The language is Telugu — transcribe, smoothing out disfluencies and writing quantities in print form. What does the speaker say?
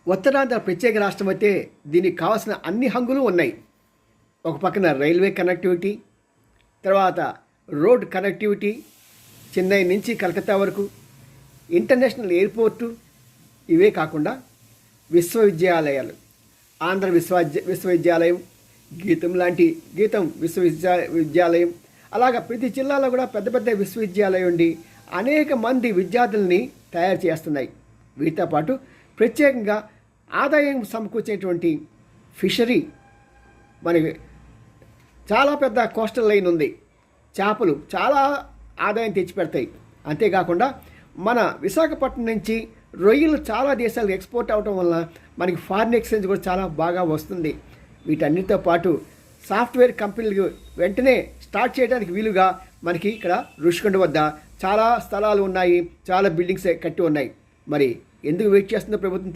ఉత్తరాంధ్ర ప్రత్యేక రాష్ట్రం అయితే దీనికి కావాల్సిన అన్ని హంగులు ఉన్నాయి. ఒక పక్కన రైల్వే కనెక్టివిటీ, తర్వాత రోడ్ కనెక్టివిటీ, చెన్నై నుంచి కలకత్తా వరకు, ఇంటర్నేషనల్ ఎయిర్పోర్టు, ఇవే కాకుండా విశ్వవిద్యాలయాలు, ఆంధ్ర విశ్వవిద్యాలయం, గీతం విశ్వవిద్యాలయం, అలాగా ప్రతి జిల్లాలో కూడా పెద్ద పెద్ద విశ్వవిద్యాలయం ఉండి అనేక మంది విద్యార్థుల్ని తయారు చేస్తున్నాయి. వీటితో పాటు ప్రత్యేకంగా ఆదాయం సమకూర్చేటువంటి ఫిషరీ, మనకి చాలా పెద్ద కోస్టల్ లైన్ ఉంది, చేపలు చాలా ఆదాయం తెచ్చిపెడతాయి. అంతేకాకుండా మన విశాఖపట్నం నుంచి రొయ్యలు చాలా దేశాలకు ఎక్స్పోర్ట్ అవడం వల్ల మనకి ఫారిన్ ఎక్స్చేంజ్ కూడా చాలా బాగా వస్తుంది. వీటన్నిటితో పాటు సాఫ్ట్వేర్ కంపెనీలు వెంటనే స్టార్ట్ చేయడానికి వీలుగా మనకి ఇక్కడ ఋషికొండ వద్ద చాలా స్థలాలు ఉన్నాయి, చాలా బిల్డింగ్స్ కట్టి ఉన్నాయి. మరి ఎందుకు వెయిట్ చేస్తుందో ప్రభుత్వం